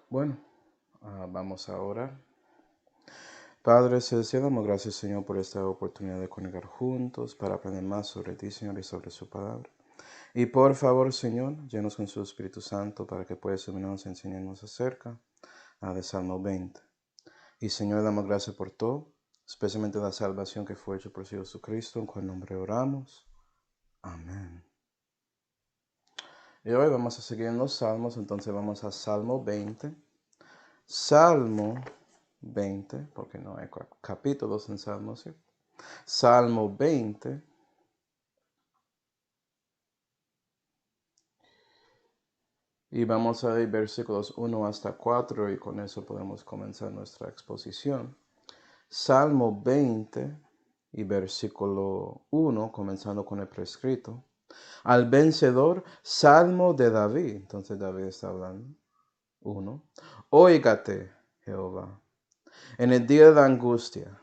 Bueno, vamos a orar. Padre Celestial, damos gracias, Señor, por esta oportunidad de conectar juntos para aprender más sobre ti, Señor, y sobre su palabra. Y por favor, Señor, llenos con su Espíritu Santo para que puedas iluminarnos y enseñarnos acerca de Salmo 20. Y Señor, damos gracias por todo, especialmente la salvación que fue hecha por Jesucristo, en cuyo nombre oramos. Amén. Y hoy vamos a seguir en los Salmos, entonces vamos a Salmo 20. Salmo 20, porque no hay capítulos en Salmos, ¿sí? Salmo 20. Y vamos a ver versículos 1 hasta 4 y con eso podemos comenzar nuestra exposición. Salmo 20 y versículo 1, comenzando con el prescrito. Al vencedor, Salmo de David. Entonces David está hablando. 1. Óigate, Jehová, en el día de la angustia.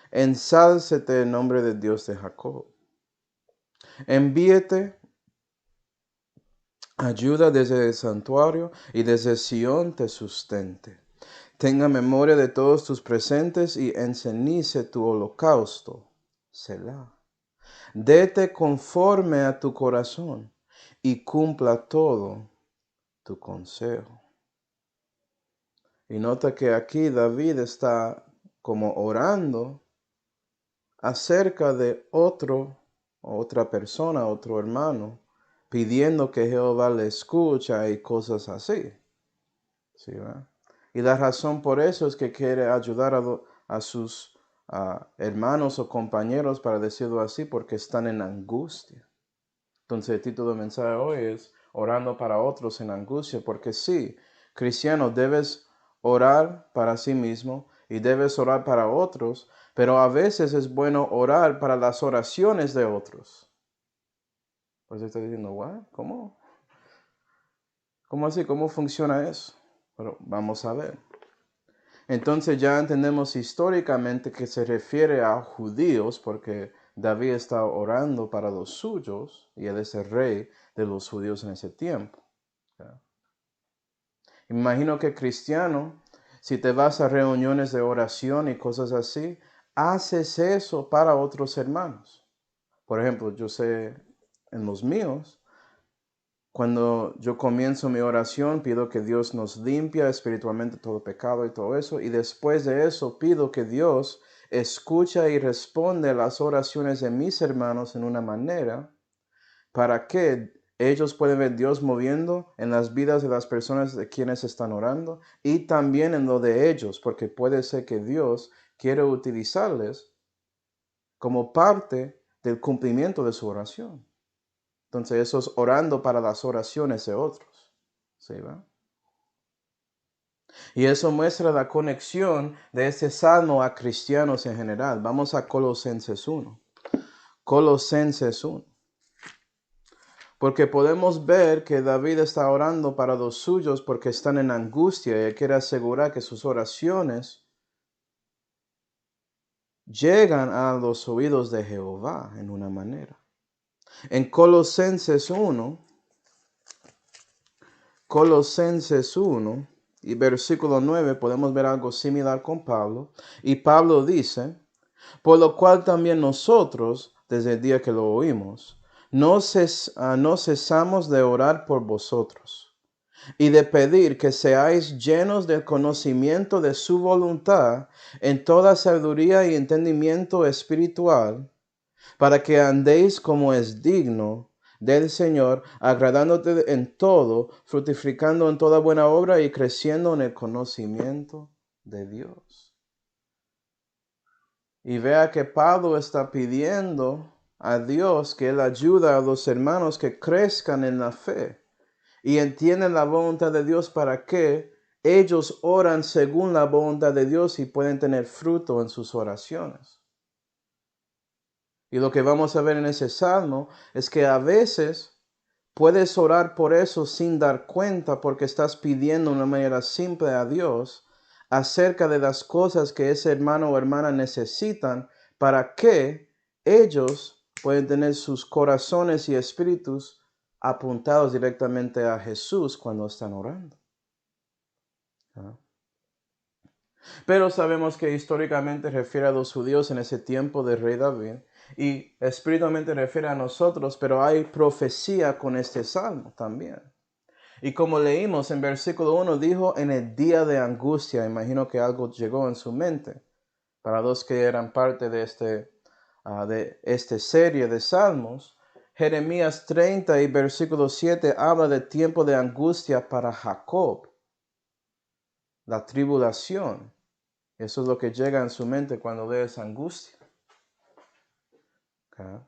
Ensálcete el nombre de Dios de Jacob. Envíete ayuda desde el santuario y desde Sión te sustente. Tenga memoria de todos tus presentes y encenice tu holocausto. Selah. Dete conforme a tu corazón y cumpla todo tu consejo. Y nota que aquí David está como orando acerca de otra persona, otro hermano, pidiendo que Jehová le escucha y cosas así. ¿Sí, va? Y la razón por eso es que quiere ayudar a sus hermanos o compañeros, para decirlo así, porque están en angustia. Entonces el título del mensaje hoy es orando para otros en angustia, porque sí, cristiano, debes orar para sí mismo y debes orar para otros, pero a veces es bueno orar para las oraciones de otros. Pues está diciendo, ¿what? ¿Cómo? ¿Cómo así? ¿Cómo funciona eso? Pero vamos a ver. Entonces ya entendemos históricamente que se refiere a judíos, porque David está orando para los suyos y él es el rey de los judíos en ese tiempo. Imagino que cristiano, si te vas a reuniones de oración y cosas así, haces eso para otros hermanos. Por ejemplo, yo sé en los míos, cuando yo comienzo mi oración, pido que Dios nos limpia espiritualmente todo pecado y todo eso. Y después de eso, pido que Dios escucha y responde a las oraciones de mis hermanos en una manera para que ellos puedan ver Dios moviendo en las vidas de las personas de quienes están orando y también en lo de ellos, porque puede ser que Dios quiere utilizarles como parte del cumplimiento de su oración. Entonces eso es orando para las oraciones de otros. ¿Sí, va? Y eso muestra la conexión de este salmo a cristianos en general. Vamos a Colosenses 1. Colosenses 1. Porque podemos ver que David está orando para los suyos porque están en angustia y él quiere asegurar que sus oraciones llegan a los oídos de Jehová en una manera. En Colosenses 1 y versículo 9 podemos ver algo similar con Pablo. Y Pablo dice, por lo cual también nosotros, desde el día que lo oímos, no cesamos de orar por vosotros y de pedir que seáis llenos del conocimiento de su voluntad en toda sabiduría y entendimiento espiritual, para que andéis como es digno del Señor, agradándote en todo, fructificando en toda buena obra y creciendo en el conocimiento de Dios. Y vea que Pablo está pidiendo a Dios que Él ayude a los hermanos que crezcan en la fe y entienden la voluntad de Dios para que ellos oran según la voluntad de Dios y pueden tener fruto en sus oraciones. Y lo que vamos a ver en ese salmo es que a veces puedes orar por eso sin dar cuenta, porque estás pidiendo de una manera simple a Dios acerca de las cosas que ese hermano o hermana necesitan para que ellos puedan tener sus corazones y espíritus apuntados directamente a Jesús cuando están orando. ¿Ah? Pero sabemos que históricamente refiere a los judíos en ese tiempo del rey David y espiritualmente refiere a nosotros, pero hay profecía con este salmo también. Y como leímos en versículo 1, dijo en el día de angustia, imagino que algo llegó en su mente. Para los que eran parte de esta serie de salmos, Jeremías 30 y versículo 7 habla de tiempo de angustia para Jacob, la tribulación. Eso es lo que llega en su mente cuando ve esa angustia. Okay.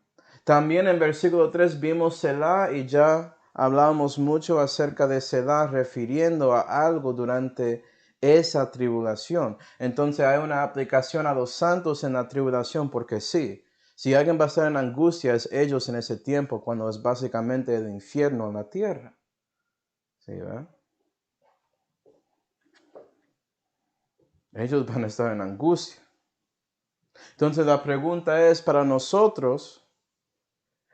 También en versículo 3 vimos Selah y ya hablamos mucho acerca de Selah refiriendo a algo durante esa tribulación. Entonces hay una aplicación a los santos en la tribulación porque sí, si alguien va a estar en angustia es ellos en ese tiempo cuando es básicamente el infierno en la tierra. ¿Sí, verdad? Ellos van a estar en angustia. Entonces la pregunta es para nosotros,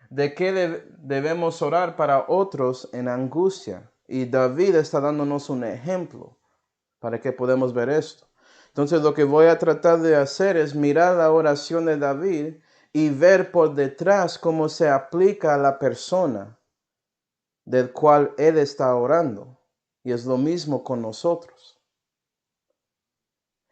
¿de qué debemos orar para otros en angustia? Y David está dándonos un ejemplo para que podamos ver esto. Entonces lo que voy a tratar de hacer es mirar la oración de David y ver por detrás cómo se aplica a la persona del cual él está orando. Y es lo mismo con nosotros.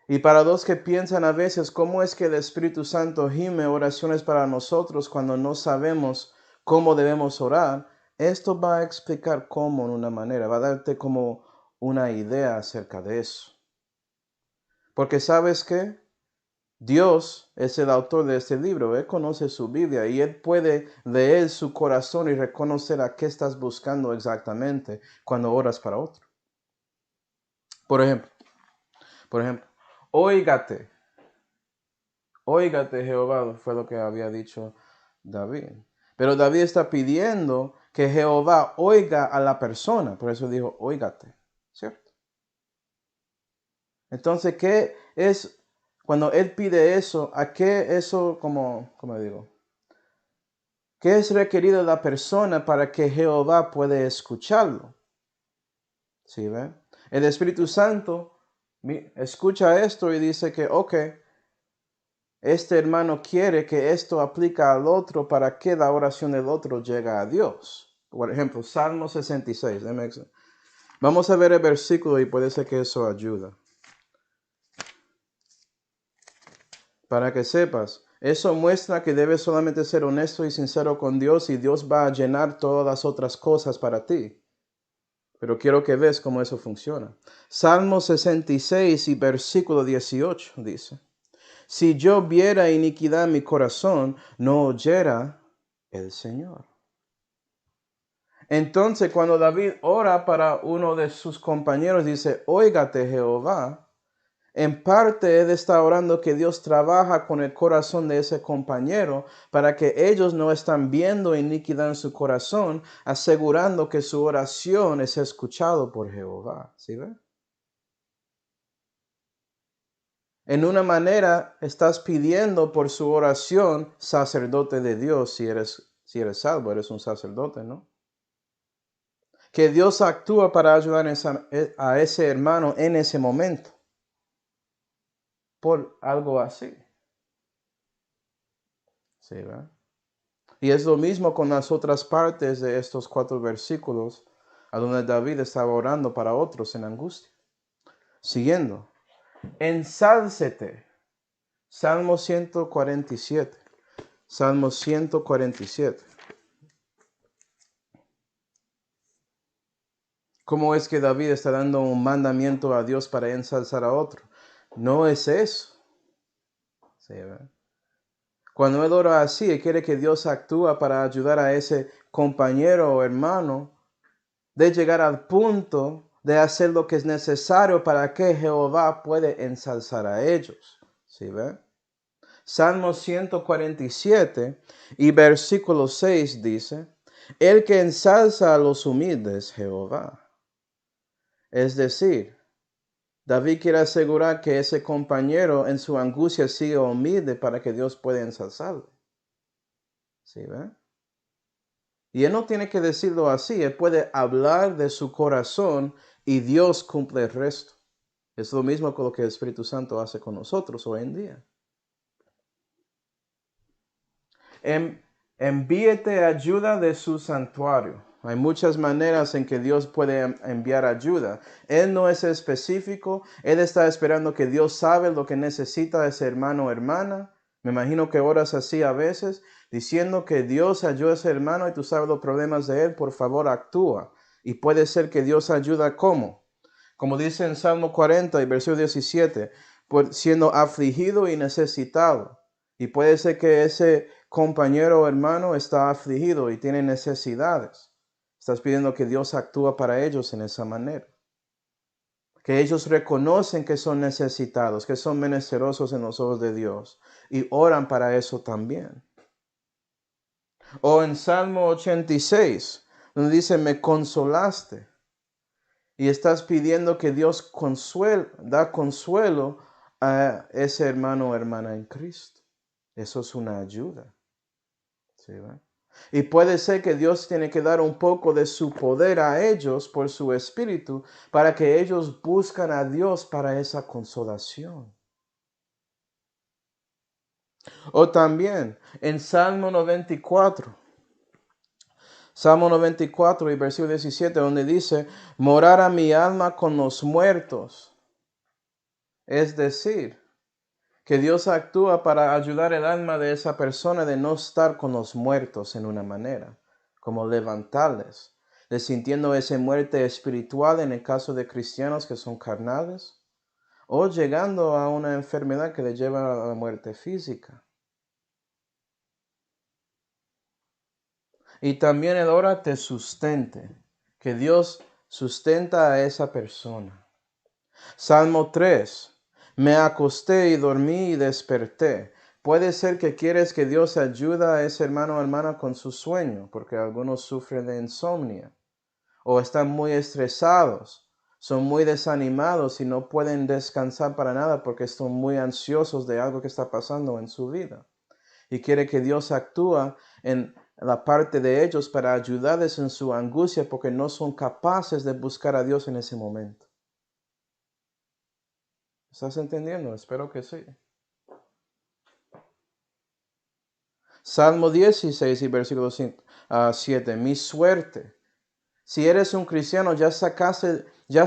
Y para los que piensan a veces cómo es que el Espíritu Santo gime oraciones para nosotros cuando no sabemos cómo debemos orar, esto va a explicar cómo en una manera, va a darte como una idea acerca de eso. Porque sabes que Dios es el autor de este libro, Él conoce su Biblia y Él puede leer su corazón y reconocer a qué estás buscando exactamente cuando oras para otro. Por ejemplo, óigate. Óigate Jehová, fue lo que había dicho David. Pero David está pidiendo que Jehová oiga a la persona. Por eso dijo, óigate, ¿cierto? Entonces, ¿qué es, cuando él pide eso, a qué eso, como digo? ¿Qué es requerido de la persona para que Jehová pueda escucharlo? ¿Sí ven? El Espíritu Santo escucha esto y dice que, ok, este hermano quiere que esto aplica al otro para que la oración del otro llegue a Dios. Por ejemplo, Salmo 66. Vamos a ver el versículo y puede ser que eso ayuda. Para que sepas, eso muestra que debes solamente ser honesto y sincero con Dios y Dios va a llenar todas las otras cosas para ti. Pero quiero que veas cómo eso funciona. Salmo 66 y versículo 18 dice: Si yo viera iniquidad en mi corazón, no oyera el Señor. Entonces, cuando David ora para uno de sus compañeros, dice, óigate Jehová, en parte él está orando que Dios trabaja con el corazón de ese compañero para que ellos no están viendo iniquidad en su corazón, asegurando que su oración es escuchado por Jehová. ¿Sí ve? En una manera, estás pidiendo por su oración, sacerdote de Dios, si eres salvo, eres un sacerdote, ¿no? Que Dios actúa para ayudar a ese hermano en ese momento. Por algo así. ¿Sí, verdad? Y es lo mismo con las otras partes de estos 4 versículos, a donde David estaba orando para otros en angustia. Siguiendo. Ensálcete. Salmo 147. Salmo 147. ¿Cómo es que David está dando un mandamiento a Dios para ensalzar a otro? No es eso. Sí, ¿verdad? Cuando él ora así, él quiere que Dios actúe para ayudar a ese compañero o hermano de llegar al punto de hacer lo que es necesario para que Jehová puede ensalzar a ellos. ¿Sí ven? Salmo 147 y versículo 6 dice, el que ensalza a los humildes, Jehová. Es decir, David quiere asegurar que ese compañero en su angustia siga humilde para que Dios pueda ensalzarlo. ¿Sí ven? Y él no tiene que decirlo así, él puede hablar de su corazón y Dios cumple el resto. Es lo mismo con lo que el Espíritu Santo hace con nosotros hoy en día. Envíete ayuda de su santuario. Hay muchas maneras en que Dios puede enviar ayuda. Él no es específico. Él está esperando que Dios sabe lo que necesita ese hermano o hermana. Me imagino que oras así a veces, diciendo que Dios ayuda a ese hermano y tú sabes los problemas de él. Por favor, actúa. Y puede ser que Dios ayuda ¿cómo? Como dice en Salmo 40 y versículo 17, siendo afligido y necesitado. Y puede ser que ese compañero o hermano está afligido y tiene necesidades. Estás pidiendo que Dios actúe para ellos en esa manera. Que ellos reconocen que son necesitados, que son menesterosos en los ojos de Dios y oran para eso también. O en Salmo 86, donde dice, me consolaste. Y estás pidiendo que Dios da consuelo a ese hermano o hermana en Cristo. Eso es una ayuda. ¿Sí, va? Y puede ser que Dios tiene que dar un poco de su poder a ellos por su espíritu para que ellos buscan a Dios para esa consolación. O también en Salmo 94. Salmo 94 y versículo 17, donde dice, morará mi alma con los muertos. Es decir, que Dios actúa para ayudar el alma de esa persona de no estar con los muertos en una manera, como levantarles, de sintiendo esa muerte espiritual en el caso de cristianos que son carnales, o llegando a una enfermedad que le lleva a la muerte física. Y también el ora te sustente, que Dios sustenta a esa persona. Salmo 3. Me acosté y dormí y desperté. Puede ser que quieres que Dios ayude a ese hermano o hermana con su sueño, porque algunos sufren de insomnio o están muy estresados, son muy desanimados y no pueden descansar para nada porque están muy ansiosos de algo que está pasando en su vida. Y quiere que Dios actúe en la parte de ellos para ayudarles en su angustia porque no son capaces de buscar a Dios en ese momento. ¿Estás entendiendo? Espero que sí. Salmo 16 y versículo 7. Mi suerte. Si eres un cristiano, ya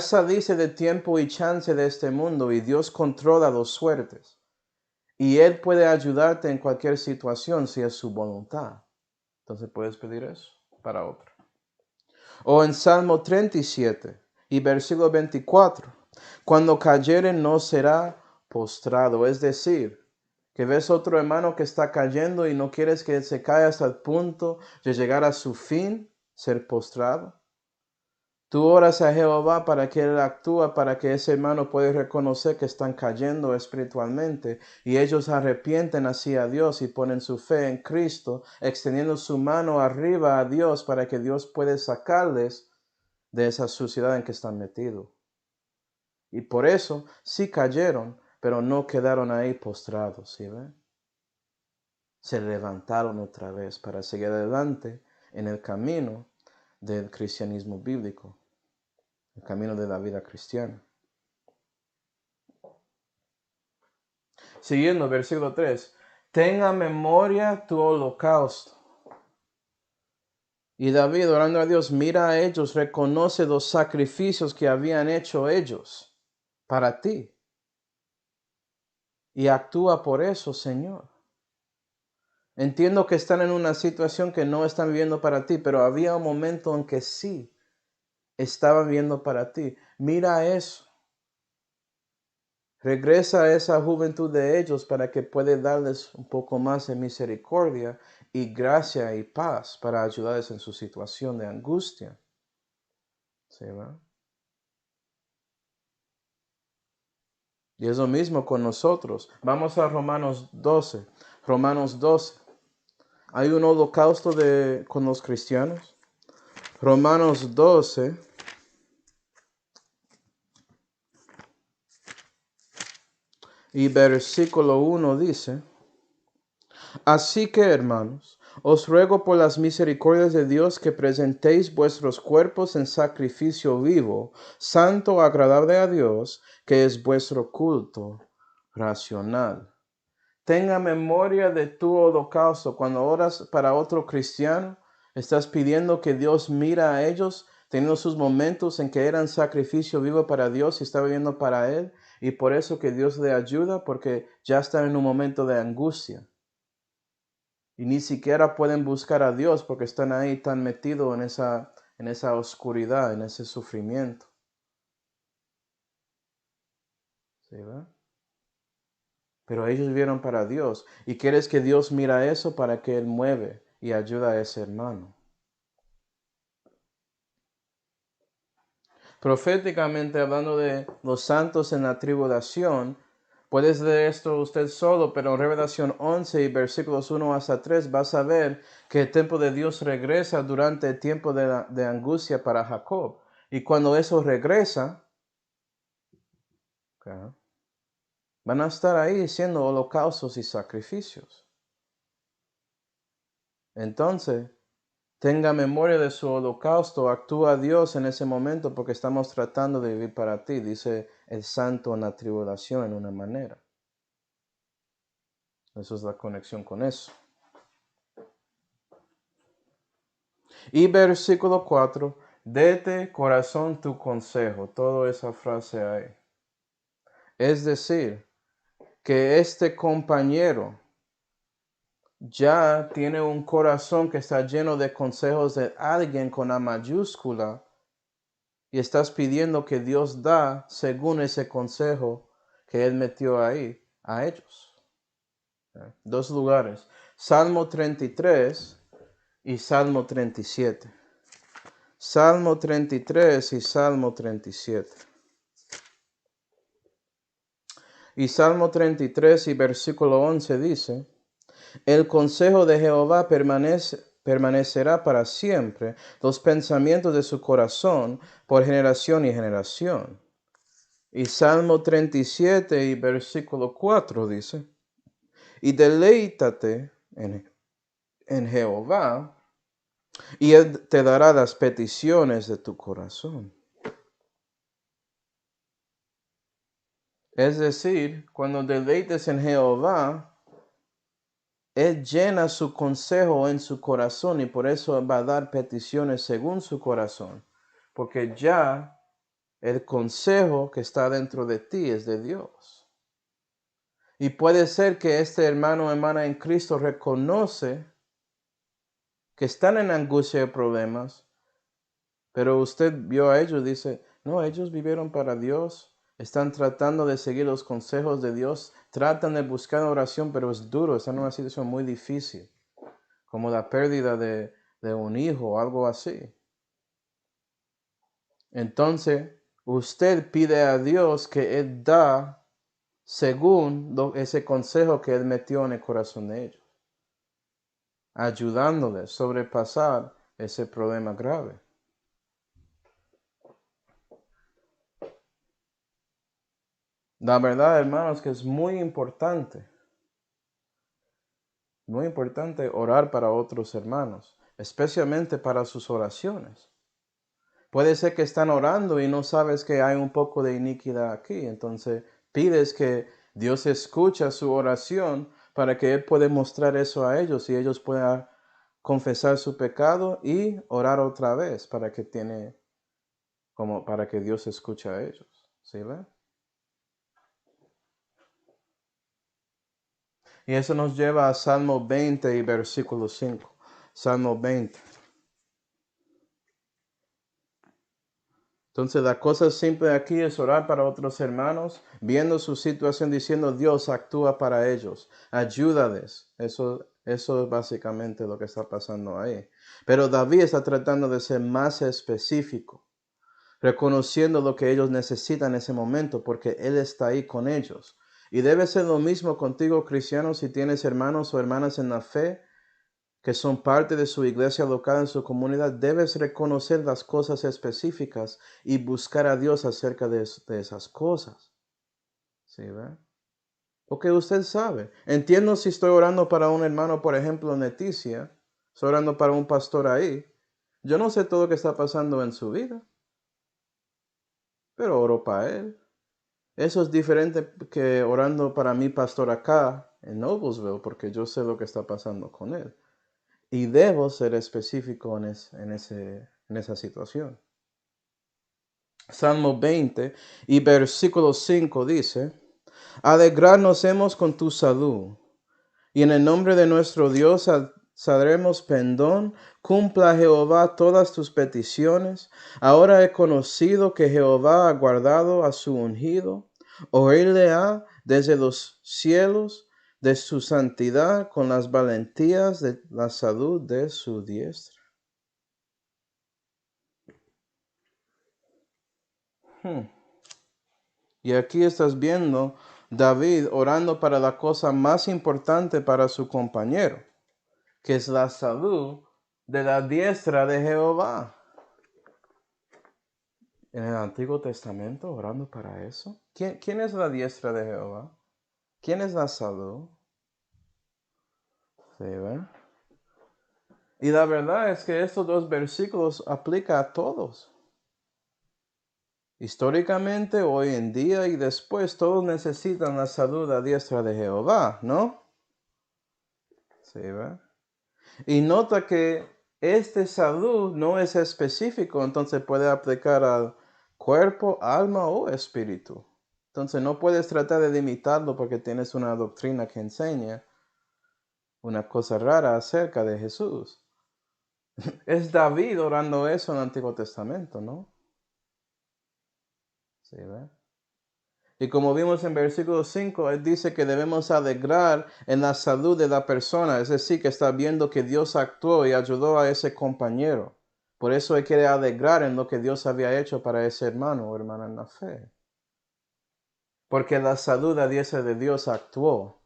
saliste de tiempo y chance de este mundo y Dios controla las suertes. Y Él puede ayudarte en cualquier situación si es su voluntad. Entonces puedes pedir eso para otro. O en Salmo 37 y versículo 24. Cuando cayere no será postrado. Es decir, que ves otro hermano que está cayendo y no quieres que se caiga hasta el punto de llegar a su fin, ser postrado. Tú oras a Jehová para que Él actúe, para que ese hermano pueda reconocer que están cayendo espiritualmente y ellos arrepienten hacia Dios y ponen su fe en Cristo, extendiendo su mano arriba a Dios para que Dios pueda sacarles de esa suciedad en que están metidos. Y por eso sí cayeron, pero no quedaron ahí postrados, ¿sí ven? Se levantaron otra vez para seguir adelante en el camino del cristianismo bíblico, el camino de la vida cristiana. Siguiendo, versículo 3. Tenga memoria tu holocausto. Y David, orando a Dios, mira a ellos, reconoce los sacrificios que habían hecho ellos para ti. Y actúa por eso, Señor. Entiendo que están en una situación que no están viviendo para ti, pero había un momento en que sí estaban viviendo para ti. Mira eso. Regresa a esa juventud de ellos para que pueda darles un poco más de misericordia y gracia y paz para ayudarles en su situación de angustia. ¿Sí, va? Y es lo mismo con nosotros. Vamos a Romanos 12. Romanos 12. Hay un holocausto con los cristianos. Romanos 12. Y versículo 1 dice, así que hermanos, Os ruego por las misericordias de Dios que presentéis vuestros cuerpos en sacrificio vivo, santo, agradable a Dios, que es vuestro culto racional. Tenga memoria de tu holocausto. Cuando oras para otro cristiano, estás pidiendo que Dios mira a ellos, teniendo sus momentos en que eran sacrificio vivo para Dios y está viviendo para Él, y por eso que Dios le ayuda, porque ya están en un momento de angustia. Y ni siquiera pueden buscar a Dios porque están ahí tan metidos en esa oscuridad, en ese sufrimiento. ¿Sí, verdad? Pero ellos vivieron para Dios. Y quieres que Dios mira eso para que Él mueve y ayuda a ese hermano. Proféticamente hablando de los santos en la tribulación, puedes leer esto usted solo, pero en Revelación 11 y versículos 1 hasta 3 vas a ver que el templo de Dios regresa durante el tiempo de angustia para Jacob. Y cuando eso regresa, okay, van a estar ahí siendo holocaustos y sacrificios. Entonces, tenga memoria de su holocausto, actúa Dios en ese momento porque estamos tratando de vivir para ti, dice el santo en la tribulación en una manera. Esa es la conexión con eso. Y versículo 4, dete corazón tu consejo, toda esa frase ahí. Es decir, que este compañero ya tiene un corazón que está lleno de consejos de alguien con A mayúscula y estás pidiendo que Dios da según ese consejo que Él metió ahí a ellos. Dos lugares, Salmo 33 y Salmo 37. Salmo 33 y Salmo 37. Y Salmo 33 y versículo 11 dice, el consejo de Jehová permanecerá para siempre, los pensamientos de su corazón por generación y generación. Y Salmo 37 y versículo 4 dice, y deleítate en Jehová, y Él te dará las peticiones de tu corazón. Es decir, cuando deleites en Jehová, Él llena su consejo en su corazón y por eso va a dar peticiones según su corazón. Porque ya el consejo que está dentro de ti es de Dios. Y puede ser que este hermano o hermana en Cristo reconoce que están en angustia y problemas, pero usted vio a ellos y dice, no, ellos vivieron para Dios, están tratando de seguir los consejos de Dios, tratan de buscar oración, pero es duro, están en una situación muy difícil, como la pérdida de un hijo o algo así. Entonces, usted pide a Dios que Él da según ese consejo que Él metió en el corazón de ellos, ayudándoles a sobrepasar ese problema grave. La verdad, hermanos, que es muy importante orar para otros hermanos, especialmente para sus oraciones. Puede ser que están orando y no sabes que hay un poco de iniquidad aquí, entonces pides que Dios escuche su oración para que Él pueda mostrar eso a ellos y ellos puedan confesar su pecado y orar otra vez para que Dios escuche a ellos. ¿Sí ve? Y eso nos lleva a Salmo 20 y versículo 5. Salmo 20. Entonces la cosa simple aquí es orar para otros hermanos, viendo su situación, diciendo Dios actúa para ellos, ayúdales. Eso es básicamente lo que está pasando ahí. Pero David está tratando de ser más específico, reconociendo lo que ellos necesitan en ese momento, porque Él está ahí con ellos. Y debe ser lo mismo contigo, cristiano, si tienes hermanos o hermanas en la fe que son parte de su iglesia local en su comunidad, debes reconocer las cosas específicas y buscar a Dios acerca de esas cosas. ¿Sí, ve? Porque usted sabe. Entiendo si estoy orando para un hermano, por ejemplo, Leticia, Estoy orando para un pastor ahí. Yo no sé todo lo que está pasando en su vida, pero oro para él. Eso es diferente que orando para mi pastor acá en Noblesville, porque yo sé lo que está pasando con él. Y debo ser específico en esa situación. Salmo 20 y versículo 5 dice, alegrarnos hemos con tu salud, y en el nombre de nuestro Dios saldremos pendón. Cumpla Jehová todas tus peticiones. Ahora he conocido que Jehová ha guardado a su ungido. Oírle ha desde los cielos de su santidad con las valentías de la salud de su diestra. Y aquí estás viendo David orando para la cosa más importante para su compañero, que es la salud de la diestra de Jehová. En el Antiguo Testamento orando para eso. ¿Quién es la diestra de Jehová? ¿Quién es la salud? ¿Sí, ve? Y la verdad es que estos dos versículos aplican a todos. Históricamente, hoy en día y después, todos necesitan la salud a diestra de Jehová, ¿no? Sí, ¿verdad? Y nota que este salud no es específico, entonces puede aplicar al cuerpo, alma o espíritu. Entonces no puedes tratar de limitarlo porque tienes una doctrina que enseña una cosa rara acerca de Jesús. Es David orando eso en el Antiguo Testamento, ¿no? Sí, ¿verdad? Y como vimos en versículo 5, él dice que debemos alegrar en la salud de la persona, es decir, que está viendo que Dios actuó y ayudó a ese compañero. Por eso él quiere alegrar en lo que Dios había hecho para ese hermano o hermana en la fe. Porque la salud a diestra de Dios actuó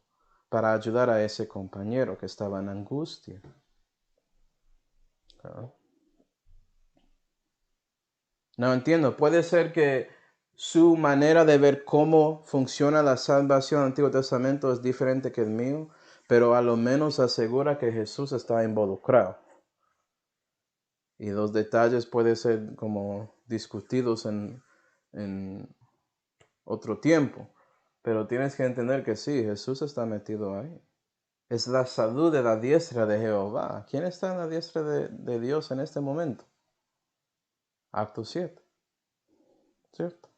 para ayudar a ese compañero que estaba en angustia. No entiendo, puede ser que su manera de ver cómo funciona la salvación del Antiguo Testamento es diferente que el mío, pero a lo menos asegura que Jesús está involucrado. Y los detalles pueden ser como discutidos en otro tiempo, pero tienes que entender que sí, Jesús está metido ahí. Es la salud de la diestra de Jehová. ¿Quién está en la diestra de Dios en este momento? Acto 7, ¿cierto?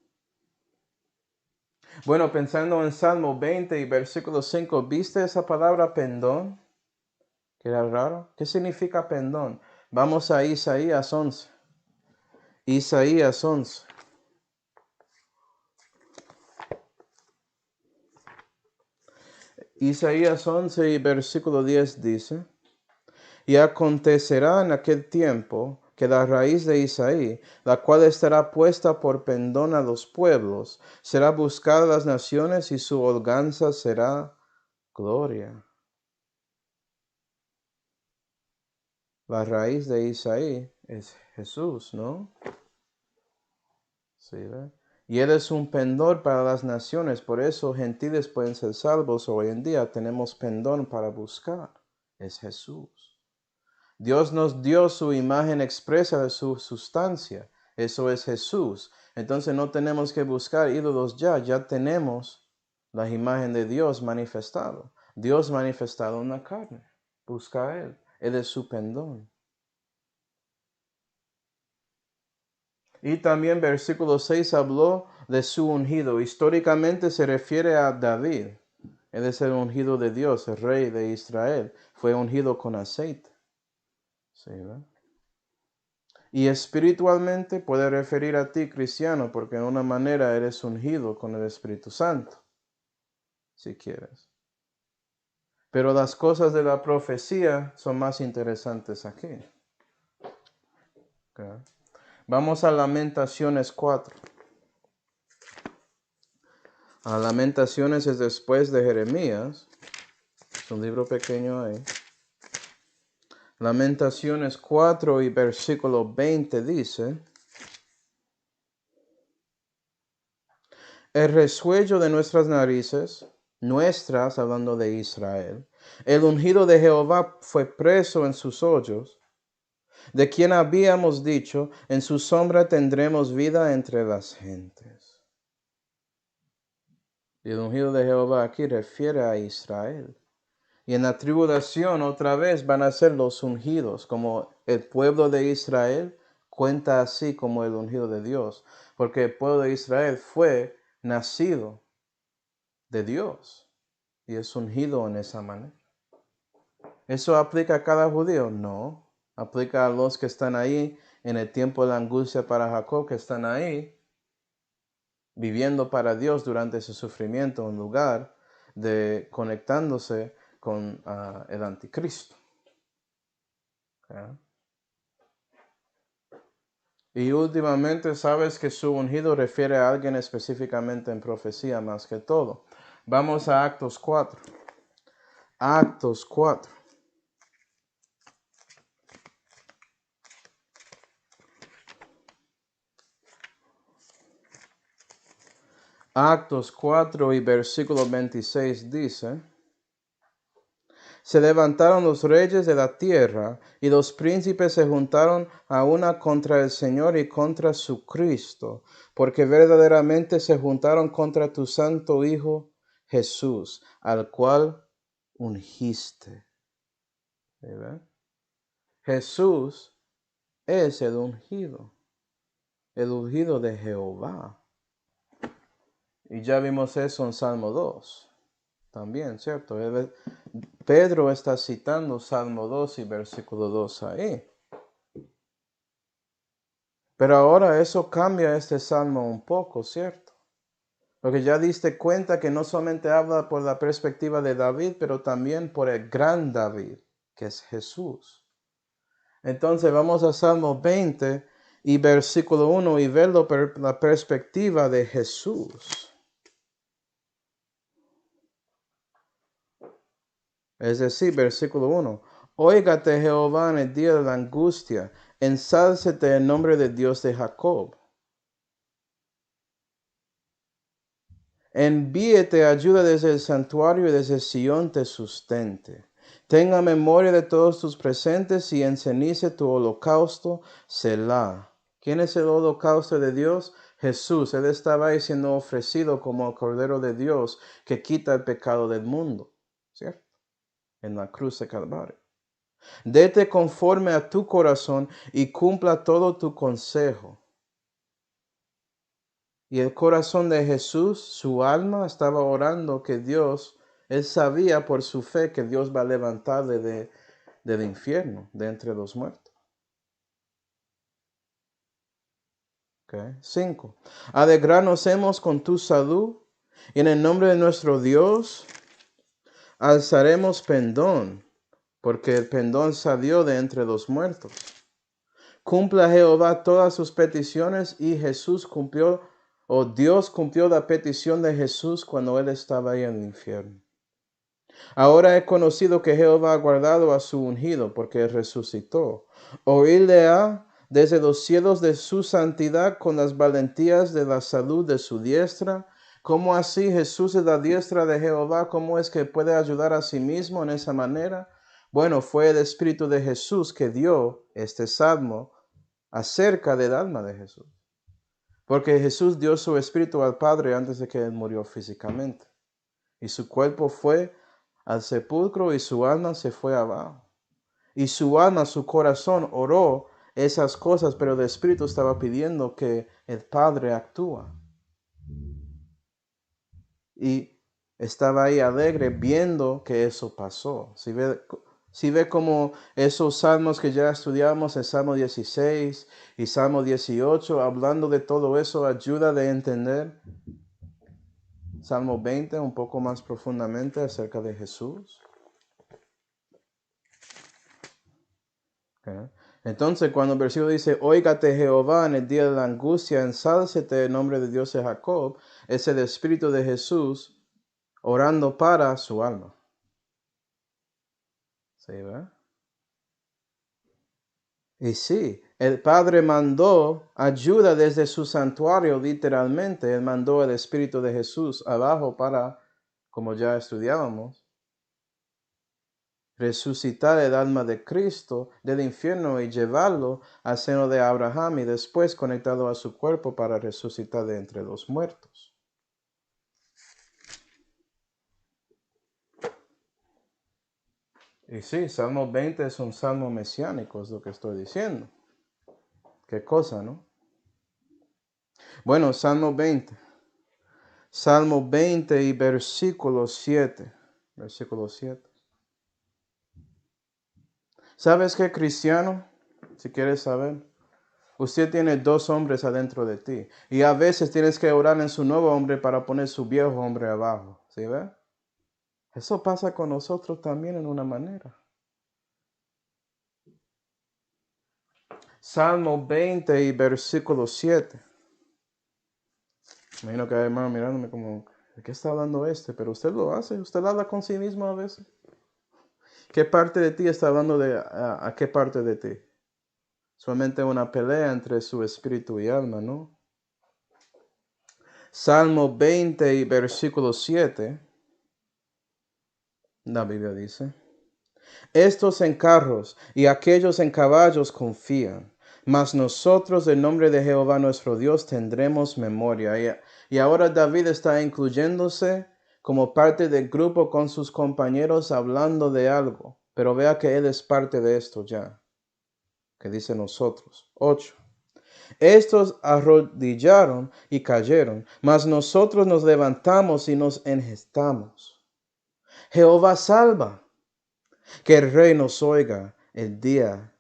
Bueno, pensando en Salmo 20 y versículo 5, ¿viste esa palabra pendón? ¿Que era raro? ¿Qué significa pendón? Vamos a Isaías 11. Isaías 11. Isaías 11 y versículo 10 dice, y acontecerá en aquel tiempo que la raíz de Isaí, la cual estará puesta por pendón a los pueblos, será buscada a las naciones y su holganza será gloria. La raíz de Isaí es Jesús, ¿no? Sí, ¿verdad? Y Él es un pendón para las naciones, por eso gentiles pueden ser salvos. Hoy en día tenemos pendón para buscar, es Jesús. Dios nos dio su imagen expresa de su sustancia, eso es Jesús. Entonces no tenemos que buscar ídolos ya tenemos la imagen de Dios manifestado. Dios manifestado en la carne, busca a Él es su pendón. Y también versículo 6 habló de su ungido. Históricamente se refiere a David. Él es el ungido de Dios, el rey de Israel. Fue ungido con aceite. ¿Sí, ¿verdad? Y espiritualmente puede referir a ti, cristiano, porque de una manera eres ungido con el Espíritu Santo, si quieres. Pero las cosas de la profecía son más interesantes aquí. ¿Okay? Vamos a Lamentaciones 4. A Lamentaciones es después de Jeremías. Es un libro pequeño ahí. Lamentaciones 4 y versículo 20 dice, el resuello de nuestras narices, nuestras, hablando de Israel, El ungido de Jehová fue preso en sus hoyos, de quien habíamos dicho, en su sombra tendremos vida entre las gentes. Y el ungido de Jehová aquí refiere a Israel. Y en la tribulación otra vez van a ser los ungidos, como el pueblo de Israel cuenta así como el ungido de Dios, porque el pueblo de Israel fue nacido de Dios y es ungido en esa manera. ¿Eso aplica a cada judío? No. Aplica a los que están ahí en el tiempo de la angustia para Jacob, que están ahí viviendo para Dios durante ese sufrimiento en lugar de conectándose con el anticristo. ¿Okay? Y últimamente sabes que su ungido refiere a alguien específicamente en profecía más que todo. Vamos a Actos 4. Actos 4. Actos 4 y versículo 26 dice: Se levantaron los reyes de la tierra, y los príncipes se juntaron a una contra el Señor y contra su Cristo, porque verdaderamente se juntaron contra tu santo Hijo Jesús, al cual ungiste. ¿Verdad? Jesús es el ungido de Jehová. Y ya vimos eso en Salmo 2. También, ¿cierto? Pedro está citando Salmo 2 y versículo 2 ahí. Pero ahora eso cambia este salmo un poco, ¿cierto? Porque ya diste cuenta que no solamente habla por la perspectiva de David, pero también por el gran David, que es Jesús. Entonces vamos a Salmo 20 y versículo 1 y verlo por la perspectiva de Jesús. Es decir, versículo 1. Óigate Jehová en el día de la angustia, ensálcete el nombre de Dios de Jacob. Envíete ayuda desde el santuario y desde Sión te sustente. Tenga memoria de todos tus presentes y encenice tu holocausto, Selah. ¿Quién es el holocausto de Dios? Jesús. Él estaba ahí siendo ofrecido como el Cordero de Dios que quita el pecado del mundo, ¿cierto? En la cruz de Calvario. Dete conforme a tu corazón y cumpla todo tu consejo. Y el corazón de Jesús, su alma, estaba orando que Dios, él sabía por su fe que Dios va a levantarle del infierno, de entre los muertos. 5. Alegrarnos hemos con tu salud, y en el nombre de nuestro Dios alzaremos pendón, porque el pendón salió de entre los muertos. Cumpla Jehová todas sus peticiones, y Jesús cumplió, o Dios cumplió la petición de Jesús cuando él estaba ahí en el infierno. Ahora he conocido que Jehová ha guardado a su ungido, porque resucitó. Oírle ha desde los cielos de su santidad con las valentías de la salud de su diestra. ¿Cómo así Jesús es la diestra de Jehová? ¿Cómo es que puede ayudar a sí mismo en esa manera? Bueno, fue el Espíritu de Jesús que dio este salmo acerca del alma de Jesús. Porque Jesús dio su Espíritu al Padre antes de que él murió físicamente. Y su cuerpo fue al sepulcro y su alma se fue abajo. Y su alma, su corazón oró esas cosas, pero el Espíritu estaba pidiendo que el Padre actúa. Y estaba ahí alegre viendo que eso pasó. Si ve como esos salmos que ya estudiamos, el Salmo 16 y Salmo 18, hablando de todo eso, ayuda de entender Salmo 20 un poco más profundamente acerca de Jesús. Okay. Entonces, cuando el versículo dice, óigate Jehová en el día de la angustia, ensálcete el nombre de Dios de Jacob, es el Espíritu de Jesús orando para su alma. ¿Sí, verdad? Y sí, el Padre mandó ayuda desde su santuario, literalmente. Él mandó el Espíritu de Jesús abajo para, como ya estudiábamos, resucitar el alma de Cristo del infierno y llevarlo al seno de Abraham y después conectado a su cuerpo para resucitar de entre los muertos. Y sí, Salmo 20 es un salmo mesiánico, es lo que estoy diciendo. Qué cosa, ¿no? Bueno, Salmo 20. Salmo 20 y versículo 7. Versículo 7. ¿Sabes qué, cristiano? Si quieres saber. Usted tiene dos hombres adentro de ti. Y a veces tienes que orar en su nuevo hombre para poner su viejo hombre abajo. ¿Sí ve? Eso pasa con nosotros también en una manera. Salmo 20 y versículo 7. Imagino que hay hermano mirándome como, ¿de qué está hablando este? Pero usted lo hace. Usted habla con sí mismo a veces. ¿Qué parte de ti está hablando a qué parte de ti? Solamente una pelea entre su espíritu y alma, ¿no? Salmo 20 y versículo 7. La Biblia dice: estos en carros y aquellos en caballos confían, mas nosotros del nombre de Jehová nuestro Dios tendremos memoria. Y ahora David está incluyéndose como parte del grupo con sus compañeros hablando de algo. Pero vea que él es parte de esto ya, que dice nosotros. 8. Estos arrodillaron y cayeron, mas nosotros nos levantamos y nos enhestamos. Jehová salva. Que el Rey nos oiga el día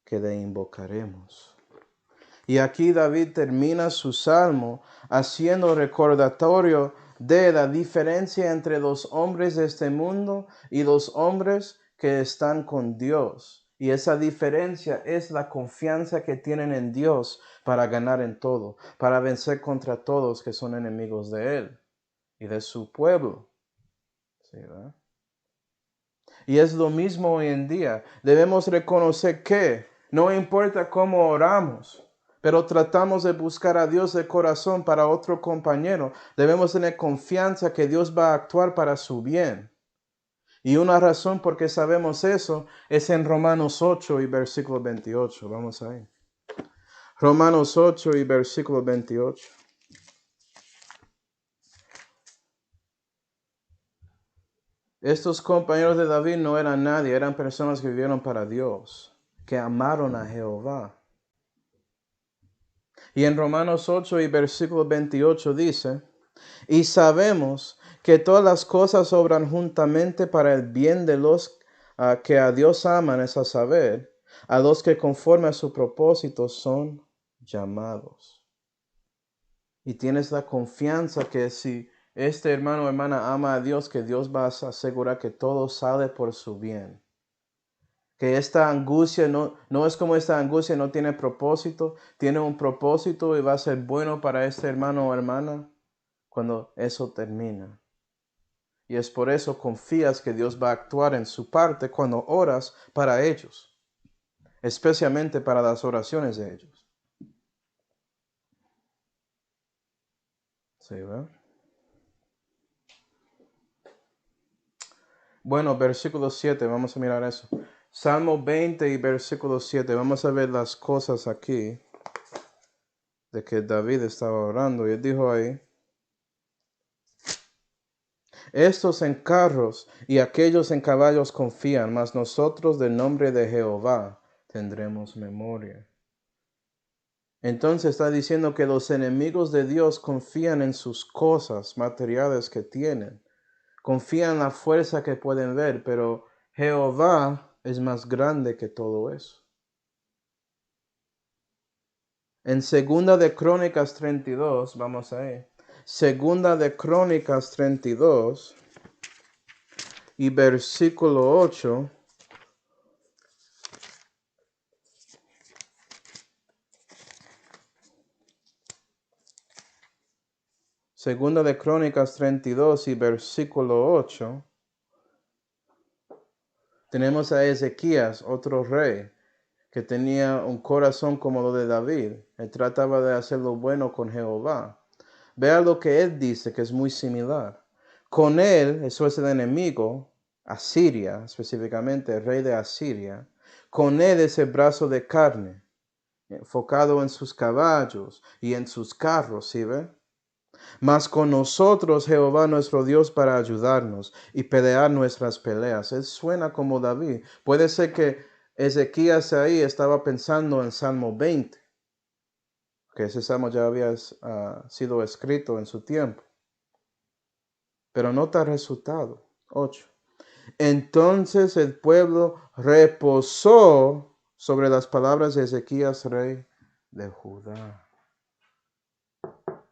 que le invocaremos. Y aquí David termina su salmo haciendo recordatorio de la diferencia entre los hombres de este mundo y los hombres que están con Dios. Y esa diferencia es la confianza que tienen en Dios para ganar en todo, para vencer contra todos que son enemigos de Él y de su pueblo. ¿Sí, verdad? Y es lo mismo hoy en día. Debemos reconocer que no importa cómo oramos, pero tratamos de buscar a Dios de corazón para otro compañero. Debemos tener confianza que Dios va a actuar para su bien. Y una razón por qué sabemos eso es en Romanos 8 y versículo 28. Vamos ahí. Romanos 8 y versículo 28. Estos compañeros de David no eran nadie, eran personas que vivieron para Dios, que amaron a Jehová. Y en Romanos 8 y versículo 28 dice: y sabemos que todas las cosas obran juntamente para el bien de los que a Dios aman, es a saber, a los que conforme a su propósito son llamados. Y tienes la confianza que si este hermano o hermana ama a Dios, que Dios va a asegurar que todo sale por su bien. Que esta angustia no es como esta angustia no tiene propósito, tiene un propósito y va a ser bueno para este hermano o hermana cuando eso termina. Y es por eso confías que Dios va a actuar en su parte cuando oras para ellos, especialmente para las oraciones de ellos. ¿Sí, verdad? Bueno, versículo 7, vamos a mirar eso. Salmo 20 y versículo 7, vamos a ver las cosas aquí de que David estaba orando. Y él dijo ahí: estos en carros y aquellos en caballos confían, mas nosotros del nombre de Jehová tendremos memoria. Entonces está diciendo que los enemigos de Dios confían en sus cosas materiales que tienen. Confían en la fuerza que pueden ver, pero Jehová es más grande que todo eso. En Segunda de Crónicas 32, vamos a ir. Segunda de Crónicas 32 y versículo 8. Segunda de Crónicas 32 y versículo 8. Tenemos a Ezequías, otro rey, que tenía un corazón como lo de David. Él trataba de hacer lo bueno con Jehová. Vea lo que él dice, que es muy similar. Con él, eso es el enemigo, Asiria, específicamente el rey de Asiria, con él ese brazo de carne, enfocado en sus caballos y en sus carros, ¿sí ve? Mas con nosotros Jehová nuestro Dios para ayudarnos y pelear nuestras peleas. Él suena como David. Puede ser que Ezequías ahí estaba pensando en Salmo 20, que ese salmo ya había sido escrito en su tiempo. Pero nota el resultado. 8. Entonces el pueblo reposó sobre las palabras de Ezequías, rey de Judá.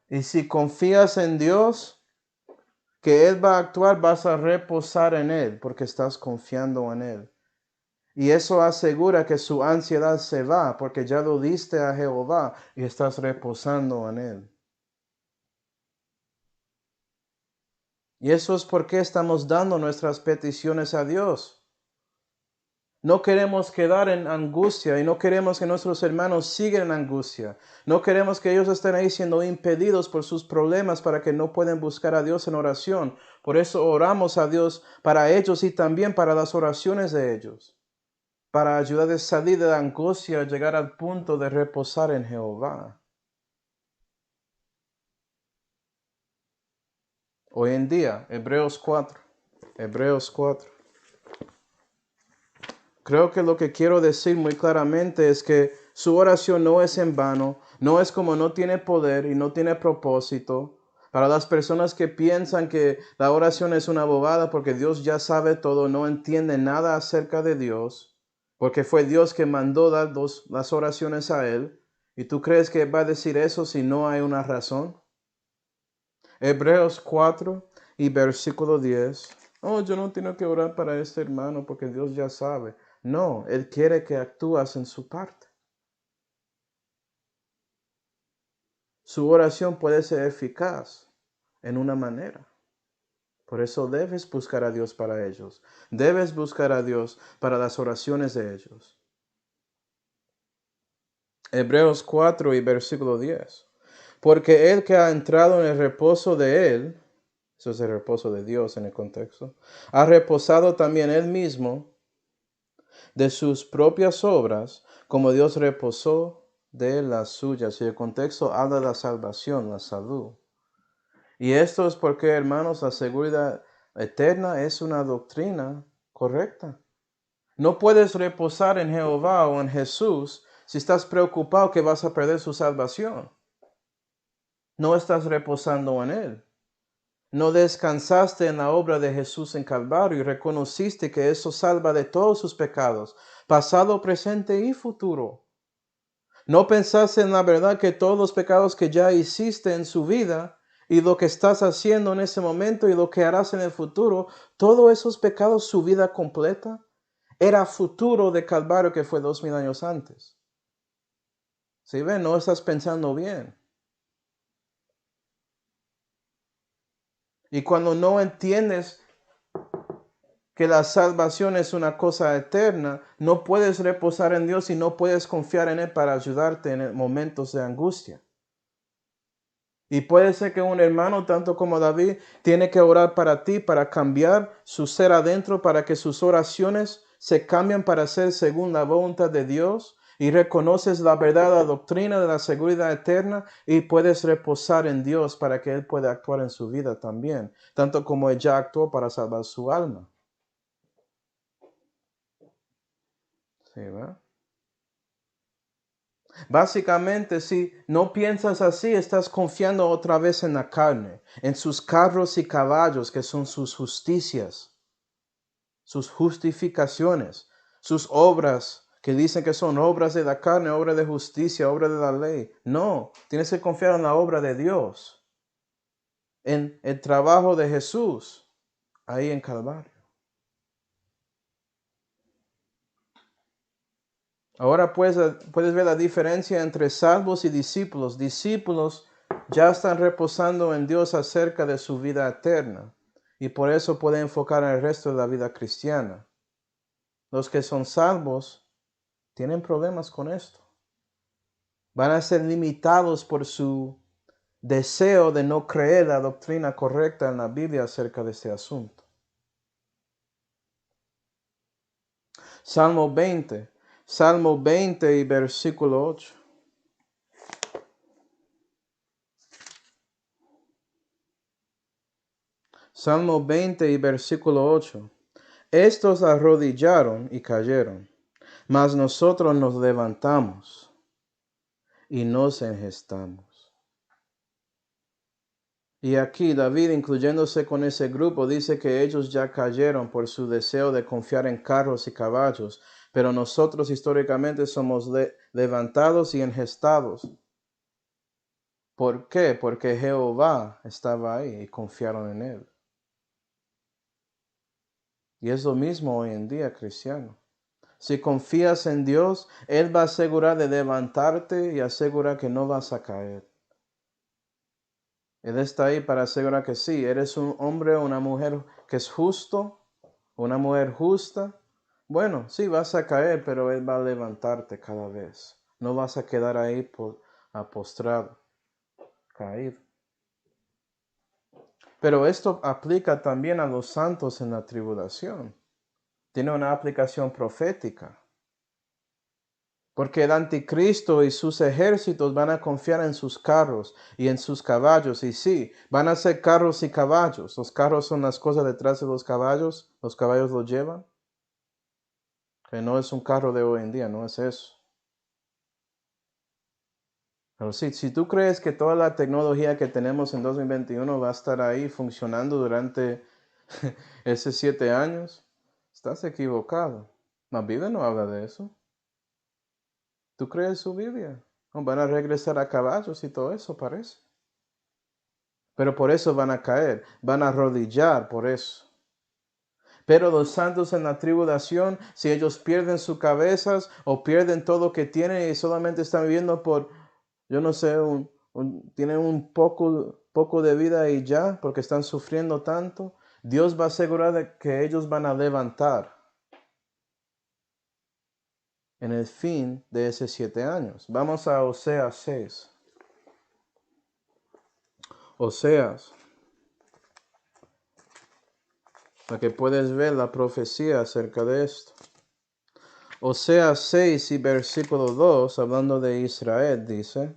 Y si confías en Dios, que Él va a actuar, vas a reposar en Él, porque estás confiando en Él. Y eso asegura que su ansiedad se va, porque ya lo diste a Jehová y estás reposando en Él. Y eso es porque estamos dando nuestras peticiones a Dios. No queremos quedar en angustia y no queremos que nuestros hermanos sigan en angustia. No queremos que ellos estén ahí siendo impedidos por sus problemas para que no puedan buscar a Dios en oración. Por eso oramos a Dios para ellos y también para las oraciones de ellos, para ayudarles a salir de la angustia y llegar al punto de reposar en Jehová. Hoy en día, Hebreos 4. Creo que lo que quiero decir muy claramente es que su oración no es en vano, no es como no tiene poder y no tiene propósito. Para las personas que piensan que la oración es una bobada porque Dios ya sabe todo, no entiende nada acerca de Dios, porque fue Dios que mandó dar las oraciones a Él, y tú crees que va a decir eso si no hay una razón. Hebreos 4 y versículo 10. Oh, yo no tengo que orar para este hermano porque Dios ya sabe. No, Él quiere que actúas en su parte. Su oración puede ser eficaz en una manera. Por eso debes buscar a Dios para ellos. Debes buscar a Dios para las oraciones de ellos. Hebreos 4 y versículo 10. Porque el que ha entrado en el reposo de Él, eso es el reposo de Dios en el contexto, ha reposado también Él mismo de sus propias obras, como Dios reposó de las suyas. Y el contexto habla de la salvación, la salud. Y esto es porque, hermanos, la seguridad eterna es una doctrina correcta. No puedes reposar en Jehová o en Jesús si estás preocupado que vas a perder su salvación. No estás reposando en Él. No descansaste en la obra de Jesús en Calvario y reconociste que eso salva de todos sus pecados, pasado, presente y futuro. No pensaste en la verdad que todos los pecados que ya hiciste en su vida y lo que estás haciendo en ese momento y lo que harás en el futuro, todos esos pecados, su vida completa, era futuro de Calvario que fue 2000 años antes. ¿Sí ven? No estás pensando bien. Y cuando no entiendes que la salvación es una cosa eterna, no puedes reposar en Dios y no puedes confiar en Él para ayudarte en momentos de angustia. Y puede ser que un hermano, tanto como David, tiene que orar para ti, para cambiar su ser adentro, para que sus oraciones se cambien para ser según la voluntad de Dios. Y reconoces la verdad, la doctrina de la seguridad eterna y puedes reposar en Dios para que Él pueda actuar en su vida también, tanto como Él ya actuó para salvar su alma. ¿Sí, verdad? Básicamente, si no piensas así, estás confiando otra vez en la carne, en sus carros y caballos, que son sus justicias, sus justificaciones, sus obras, que dicen que son obras de la carne, obras de justicia, obras de la ley. No, tienes que confiar en la obra de Dios, en el trabajo de Jesús, ahí en Calvario. Ahora puedes ver la diferencia entre salvos y discípulos. Discípulos ya están reposando en Dios acerca de su vida eterna y por eso pueden enfocar en el resto de la vida cristiana. Los que son salvos tienen problemas con esto. Van a ser limitados por su deseo de no creer la doctrina correcta en la Biblia acerca de este asunto. Salmo 20 y versículo 8. Salmo 20 y versículo 8. Estos arrodillaron y cayeron, mas nosotros nos levantamos y nos enhestamos. Y aquí David, incluyéndose con ese grupo, dice que ellos ya cayeron por su deseo de confiar en carros y caballos, pero nosotros históricamente somos levantados y enhestados. ¿Por qué? Porque Jehová estaba ahí y confiaron en él. Y es lo mismo hoy en día, cristiano. Si confías en Dios, Él va a asegurar de levantarte y asegurar que no vas a caer. Él está ahí para asegurar que sí, eres un hombre o una mujer que es justo, una mujer justa. Bueno, sí, vas a caer, pero Él va a levantarte cada vez. No vas a quedar ahí postrado, caído. Pero esto aplica también a los santos en la tribulación. Tiene una aplicación profética. Porque el anticristo y sus ejércitos van a confiar en sus carros y en sus caballos. Y sí, van a ser carros y caballos. Los carros son las cosas detrás de los caballos los llevan. Que no es un carro de hoy en día, no es eso. Pero sí, si tú crees que toda la tecnología que tenemos en 2021 va a estar ahí funcionando durante esos 7 años, estás equivocado. La Biblia no habla de eso. ¿Tú crees su Biblia? No, van a regresar a caballos y todo eso, parece. Pero por eso van a caer, van a arrodillar por eso. Pero los santos en la tribulación, si ellos pierden sus cabezas o pierden todo lo que tienen y solamente están viviendo por, yo no sé, tienen un poco de vida y ya, porque están sufriendo tanto, Dios va a asegurar de que ellos van a levantar en el fin de esos 7 años. Vamos a Oseas 6. Oseas, para que puedas ver la profecía acerca de esto. Oseas 6 y versículo 2, hablando de Israel, dice: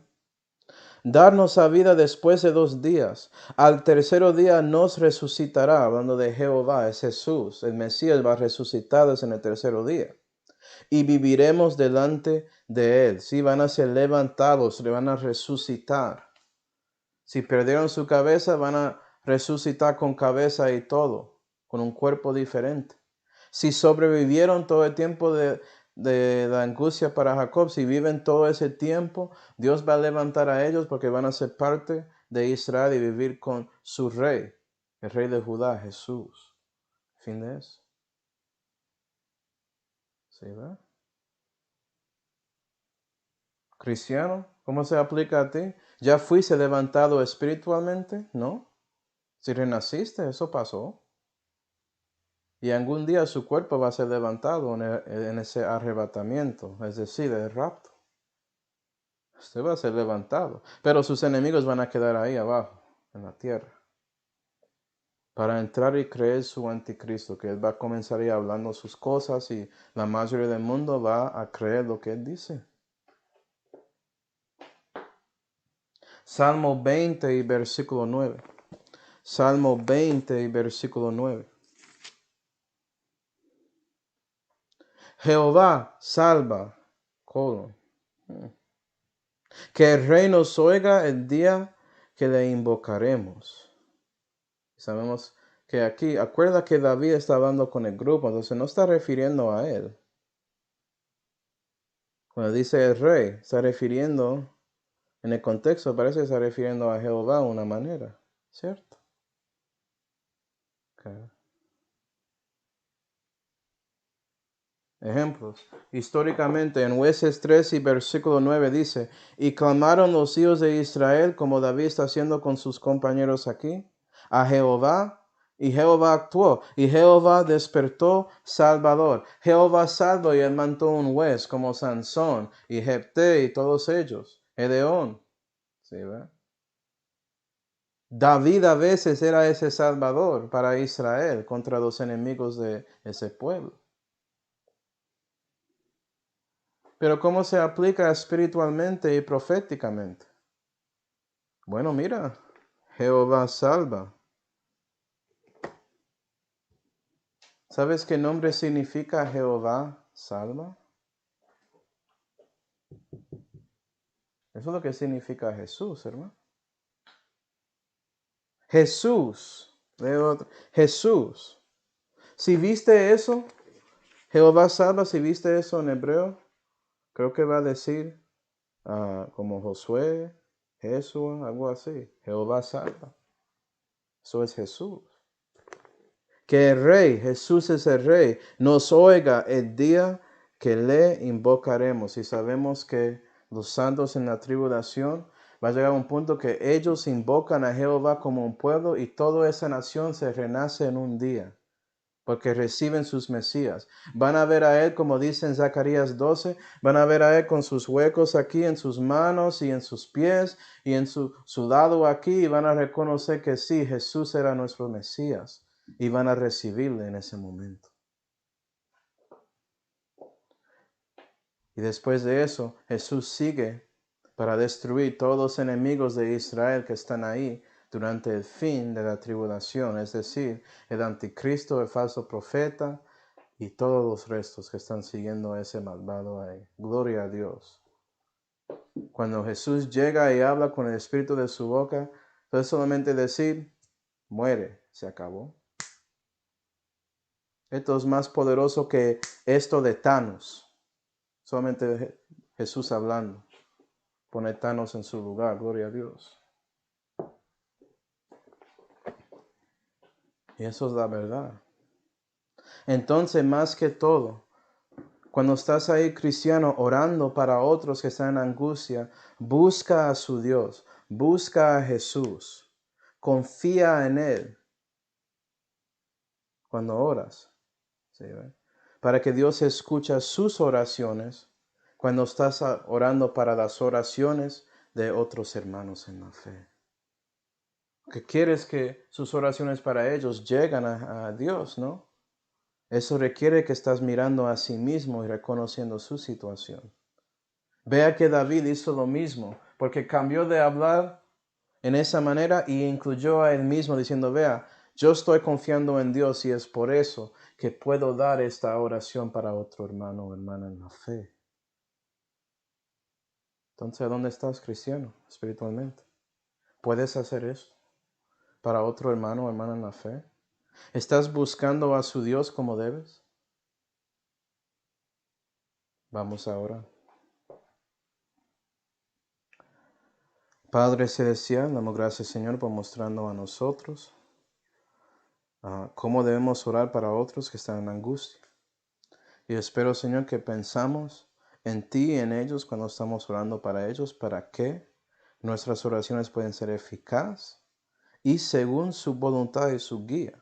darnos a vida después de 2 días. Al tercero día nos resucitará, hablando de Jehová, es Jesús. El Mesías va resucitado en el tercero día. Y viviremos delante de él. Sí, van a ser levantados, le van a resucitar. Si perdieron su cabeza, van a resucitar con cabeza y todo, con un cuerpo diferente. Si sobrevivieron todo el tiempo de la angustia para Jacob, si viven todo ese tiempo, Dios va a levantar a ellos porque van a ser parte de Israel y vivir con su rey, el rey de Judá, Jesús. Fin de eso. ¿Sí, verdad? Cristiano, ¿cómo se aplica a ti? ¿Ya fuiste levantado espiritualmente? ¿No? Si renaciste, eso pasó. Y algún día su cuerpo va a ser levantado en ese arrebatamiento, es decir, el rapto. Usted va a ser levantado, pero sus enemigos van a quedar ahí abajo, en la tierra, para entrar y creer su anticristo, que él va a comenzar ahí hablando sus cosas y la mayoría del mundo va a creer lo que él dice. Salmo 20 y versículo 9. Salmo 20 y versículo 9. Jehová salva, colon. Que el rey nos oiga el día que le invocaremos. Sabemos que aquí, acuerda que David está hablando con el grupo, entonces no está refiriendo a él. Cuando dice el rey, está refiriendo, en el contexto parece que está refiriendo a Jehová de una manera, ¿cierto? Okay. Ejemplos. Históricamente en Jueces 3 y versículo 9 dice: y clamaron los hijos de Israel, como David está haciendo con sus compañeros aquí, a Jehová, y Jehová actuó, y Jehová despertó Salvador. Jehová salvó y él mandó un juez como Sansón y Jefté y todos ellos, Edeón. ¿Sí, verdad? David a veces era ese Salvador para Israel contra los enemigos de ese pueblo. Pero ¿cómo se aplica espiritualmente y proféticamente? Bueno, mira, Jehová salva. ¿Sabes qué nombre significa Jehová salva? Eso es lo que significa Jesús, hermano. Jesús. Jesús. Si viste eso, Jehová salva, si viste eso en hebreo, creo que va a decir como Josué, Jesús, algo así. Jehová salva. Eso es Jesús. Que el Rey, Jesús es el Rey, nos oiga el día que le invocaremos. Y sabemos que los santos en la tribulación va a llegar a un punto que ellos invocan a Jehová como un pueblo y toda esa nación se renace en un día, porque reciben sus Mesías. Van a ver a Él, como dice en Zacarías 12, van a ver a Él con sus huecos aquí en sus manos y en sus pies y en su lado aquí, y van a reconocer que sí, Jesús era nuestro Mesías, y van a recibirle en ese momento. Y después de eso, Jesús sigue para destruir todos los enemigos de Israel que están ahí durante el fin de la tribulación, es decir, el anticristo, el falso profeta y todos los restos que están siguiendo a ese malvado ahí. Gloria a Dios. Cuando Jesús llega y habla con el espíritu de su boca, es solamente decir, muere, se acabó. Esto es más poderoso que esto de Thanos. Solamente Jesús hablando. Pone Thanos en su lugar. Gloria a Dios. Y eso es la verdad. Entonces, más que todo, cuando estás ahí cristiano orando para otros que están en angustia, busca a su Dios. Busca a Jesús. Confía en Él cuando oras. ¿Sí, para que Dios escuche sus oraciones cuando estás orando para las oraciones de otros hermanos en la fe. Que quieres que sus oraciones para ellos lleguen a Dios, ¿no? Eso requiere que estás mirando a sí mismo y reconociendo su situación. Vea que David hizo lo mismo, porque cambió de hablar en esa manera y incluyó a él mismo diciendo, vea, yo estoy confiando en Dios y es por eso que puedo dar esta oración para otro hermano o hermana en la fe. Entonces, ¿dónde estás, cristiano, espiritualmente? ¿Puedes hacer esto para otro hermano o hermana en la fe? ¿Estás buscando a su Dios como debes? Vamos ahora. Padre Celestial, damos gracias, Señor, por mostrarnos a nosotros cómo debemos orar para otros que están en angustia. Y espero, Señor, que pensamos en ti y en ellos cuando estamos orando para ellos, para que nuestras oraciones puedan ser eficaces y según su voluntad y su guía.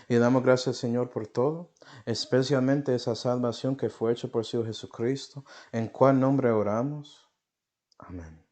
Y damos gracias, Señor, por todo, especialmente esa salvación que fue hecha por su Hijo Jesucristo, en cual nombre oramos. Amén.